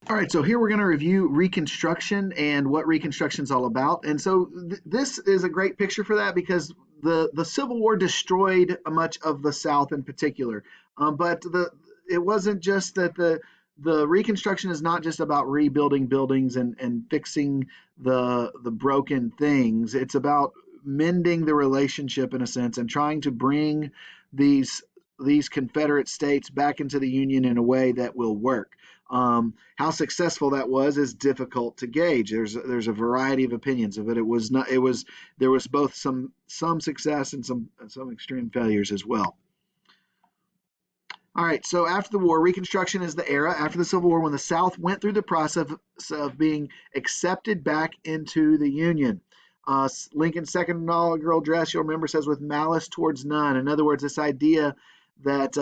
All right, so here we're going to review Reconstruction and what Reconstruction is all about. And so this is a great picture for that because the Civil War destroyed much of the South in particular. But it wasn't just that the Reconstruction is not just about rebuilding buildings and fixing the broken things. It's about mending the relationship in a sense and trying to bring these these Confederate states back into the Union in a way that will work. How successful that was is difficult to gauge. There's a variety of opinions of it. It was not. It was there was both some success and some extreme failures as well. All right. So after the war, Reconstruction is the era after the Civil War when the South went through the process of being accepted back into the Union. Lincoln's second inaugural address, you'll remember, says with malice towards none. In other words, this idea that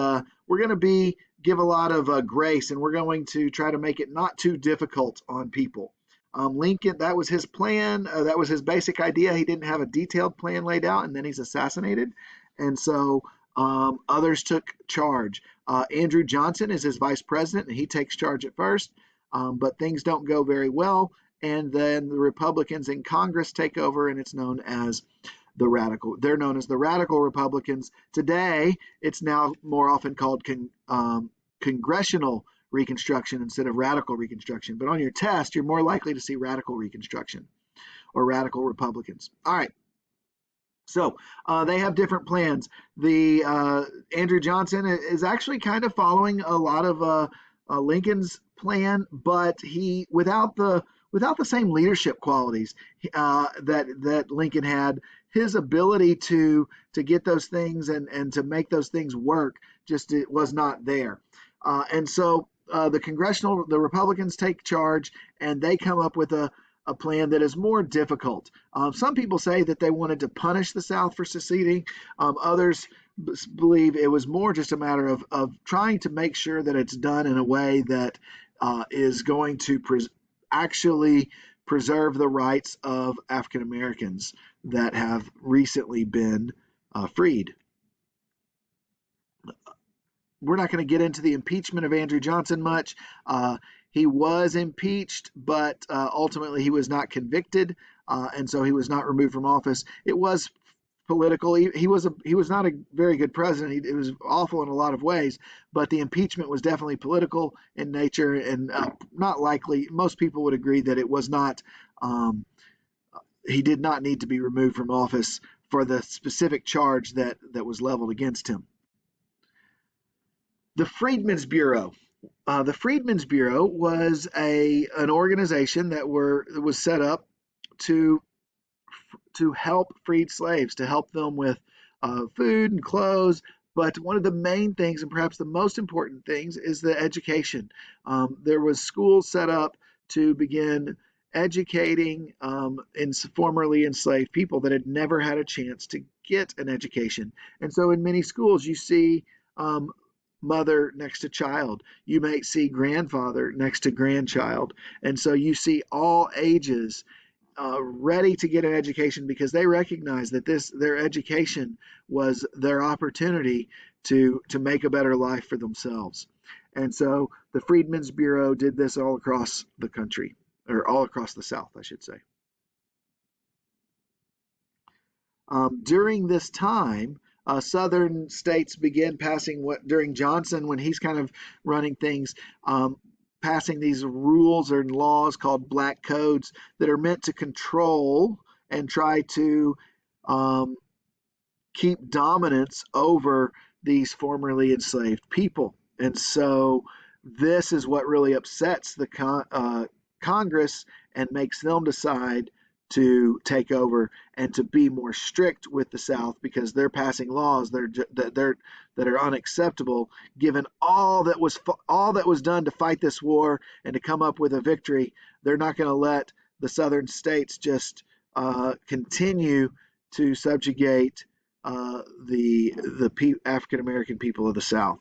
we're going to be give a lot of grace and we're going to try to make it not too difficult on people. Lincoln, that was his plan. That was his basic idea. He didn't have a detailed plan laid out, and then he's assassinated. And so others took charge. Andrew Johnson is his vice president, and he takes charge at first, but things don't go very well. And then the Republicans in Congress take over, and it's known as they're known as the radical Republicans. Today, it's now more often called congressional Reconstruction instead of radical Reconstruction. But on your test, you're more likely to see radical Reconstruction or radical Republicans. All right. So they have different plans. The Andrew Johnson is actually kind of following a lot of Lincoln's plan, but he without the same leadership qualities that Lincoln had. His ability to get those things and to make those things work just it was not there. And so the Republicans take charge and they come up with a plan that is more difficult. Some people say that they wanted to punish the South for seceding. Others believe it was more just a matter of trying to make sure that it's done in a way that is going to actually preserve the rights of African Americans that have recently been freed. We're not going to get into the impeachment of Andrew Johnson much. He was impeached, but ultimately he was not convicted, and so he was not removed from office. It was political. He was not a very good president. It was awful in a lot of ways, but the impeachment was definitely political in nature, and not likely. Most people would agree that it was not. He did not need to be removed from office for the specific charge that was leveled against him. The Freedmen's Bureau. The Freedmen's Bureau was an organization that was set up to help freed slaves, to help them with food and clothes. But one of the main things, and perhaps the most important things, is the education. There was schools set up to begin educating formerly enslaved people that had never had a chance to get an education. And so in many schools, you see mother next to child. You may see grandfather next to grandchild. And so you see all ages ready to get an education because they recognize that their education was their opportunity to make a better life for themselves. And so the Freedmen's Bureau did this all across the country, or all across the South, I should say. During this time, southern states began passing during Johnson, when he's kind of running things, passing these rules or laws called black codes that are meant to control and try to keep dominance over these formerly enslaved people. And so this is what really upsets the Congress and makes them decide to take over and to be more strict with the South because they're passing laws that are unacceptable given all that was done to fight this war and to come up with a victory. They're not going to let the southern states just continue to subjugate the African American people of the South.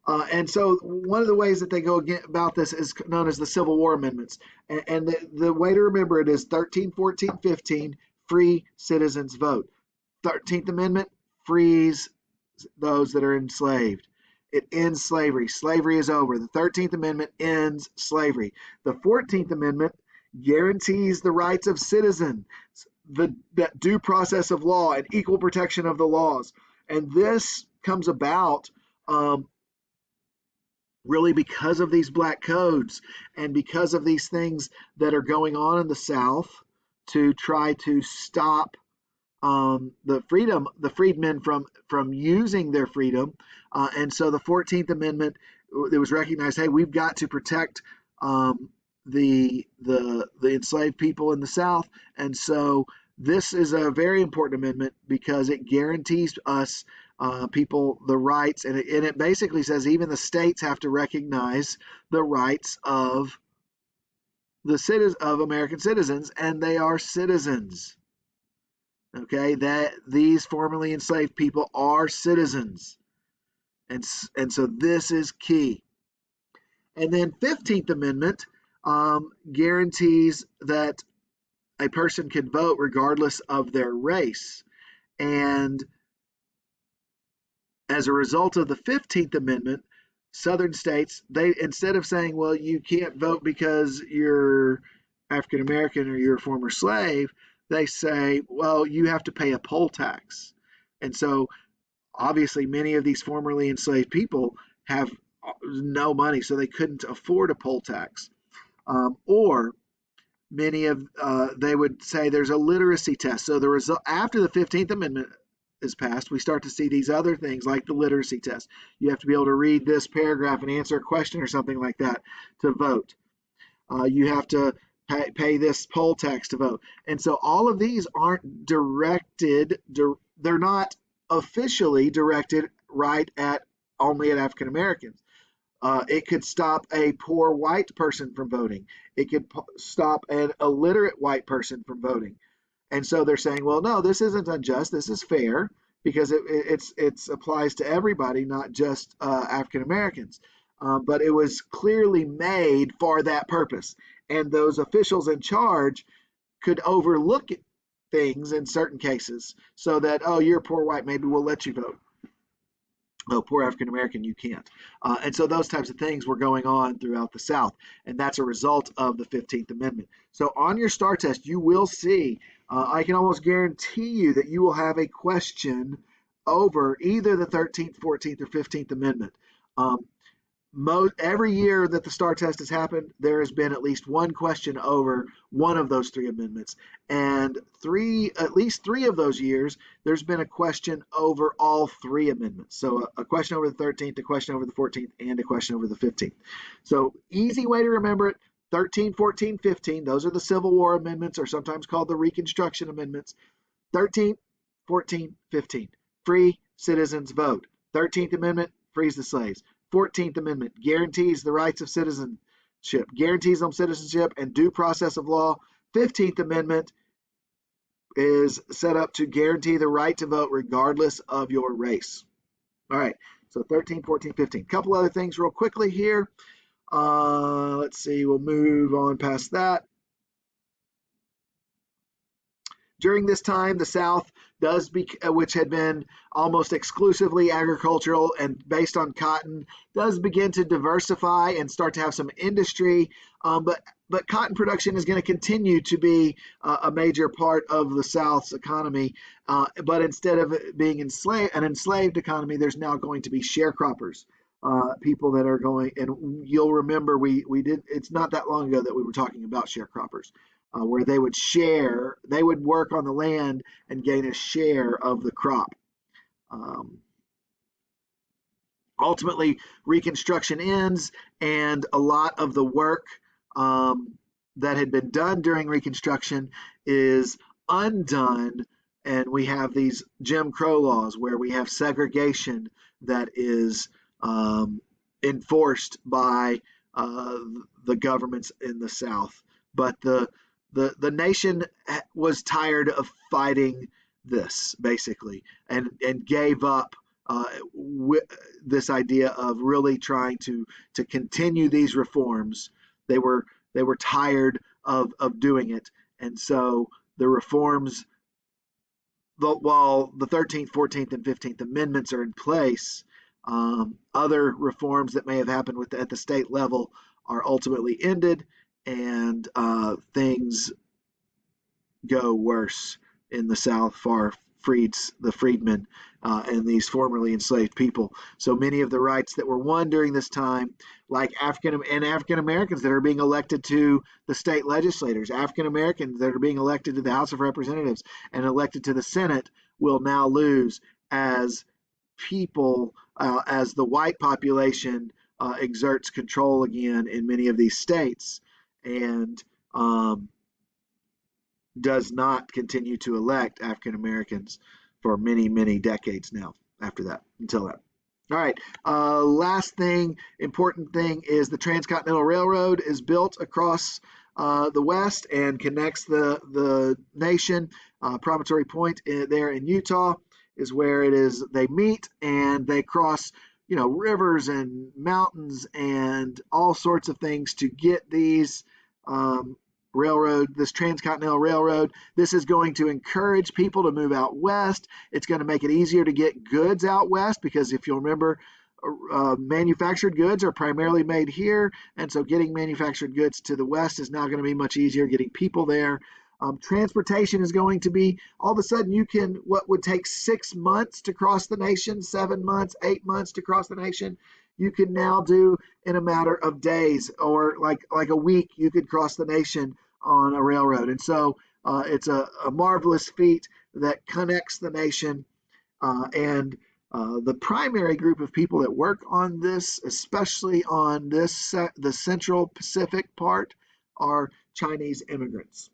And so one of the ways that they go about this is known as the Civil War Amendments. And the way to remember it is 13, 14, 15, free citizens vote. 13th Amendment frees those that are enslaved. It ends slavery. Slavery is over. The 13th Amendment ends slavery. The 14th Amendment guarantees the rights of citizens, that due process of law and equal protection of the laws. And this comes about really because of these black codes and because of these things that are going on in the South to try to stop the freedmen from using their freedom. And so the 14th Amendment, it was recognized, hey, we've got to protect the enslaved people in the South. And so this is a very important amendment because it guarantees us people the rights, and it basically says even the states have to recognize the rights of American citizens, and they are citizens. Okay, that these formerly enslaved people are citizens, and so this is key. And then 15th Amendment guarantees that a person can vote regardless of their race. And as a result of the 15th Amendment, Southern states, they, instead of saying, well, you can't vote because you're African American or you're a former slave, they say, well, you have to pay a poll tax. And so obviously many of these formerly enslaved people have no money, so they couldn't afford a poll tax. Or many of they would say there's a literacy test. So the result after the 15th Amendment is passed, we start to see these other things like the literacy test. You have to be able to read this paragraph and answer a question or something like that to vote. You have to pay this poll tax to vote. And so all of these aren't directed, they're not officially directed right at only at African Americans. It could stop a poor white person from voting. It could stop an illiterate white person from voting. And so they're saying, well, no, this isn't unjust. This is fair because it applies to everybody, not just African Americans. But it was clearly made for that purpose. And those officials in charge could overlook things in certain cases so that, oh, you're a poor white, maybe we'll let you vote. Oh, poor African American, you can't. And so those types of things were going on throughout the South, and that's a result of the 15th Amendment. So on your STAAR test, you will see, I can almost guarantee you that you will have a question over either the 13th, 14th, or 15th Amendment. Every year that the STAAR test has happened, there has been at least one question over one of those three amendments. And at least three of those years, there's been a question over all three amendments. So a question over the 13th, a question over the 14th, and a question over the 15th. So easy way to remember it, 13, 14, 15, those are the Civil War amendments, or sometimes called the Reconstruction Amendments. 13, 14, 15, free citizens vote. 13th Amendment frees the slaves. 14th Amendment guarantees the rights of citizenship, guarantees them citizenship and due process of law. 15th Amendment is set up to guarantee the right to vote regardless of your race. All right, so 13, 14, 15. A couple other things real quickly here. Let's see, we'll move on past that. During this time, the South which had been almost exclusively agricultural and based on cotton, does begin to diversify and start to have some industry. But cotton production is going to continue to be a major part of the South's economy. But instead of it being an enslaved economy, there's now going to be sharecroppers. People that are going, and you'll remember we did, it's not that long ago that we were talking about sharecroppers. Where they would work on the land and gain a share of the crop. Ultimately, Reconstruction ends, and a lot of the work that had been done during Reconstruction is undone, and we have these Jim Crow laws where we have segregation that is enforced by the governments in the South. But the nation was tired of fighting this, basically, and gave up this idea of really trying to continue these reforms. They were tired of doing it, and so the reforms, while the 13th, 14th, and 15th Amendments are in place, Other reforms that may have happened at the state level are ultimately ended, and things go worse in the South for the freedmen and these formerly enslaved people. So many of the rights that were won during this time, like African Americans that are being elected to the state legislators, African Americans that are being elected to the House of Representatives and elected to the Senate, will now lose as people, as the white population exerts control again in many of these states, and does not continue to elect African Americans for many, many decades now after that, until that. All right, last thing, important thing is the Transcontinental Railroad is built across the West and connects the nation. Promontory Point there in Utah is where it is. They meet and they cross, rivers and mountains and all sorts of things to get these this Transcontinental Railroad. This is going to encourage people to move out west. It's going to make it easier to get goods out west because if you'll remember, manufactured goods are primarily made here, and so getting manufactured goods to the west is now going to be much easier, getting people there. Transportation is going to be, all of a sudden you can, what would take 6 months to cross the nation, 7 months, 8 months to cross the nation, you can now do in a matter of days, or like a week, you could cross the nation on a railroad. And so it's a marvelous feat that connects the nation. And the primary group of people that work on this, especially on the Central Pacific part, are Chinese immigrants.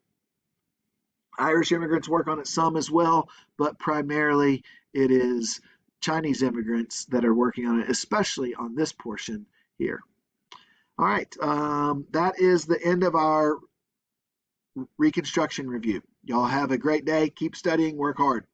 Irish immigrants work on it some as well, but primarily it is Chinese immigrants that are working on it, especially on this portion here. All right, that is the end of our Reconstruction review. Y'all have a great day. Keep studying, work hard.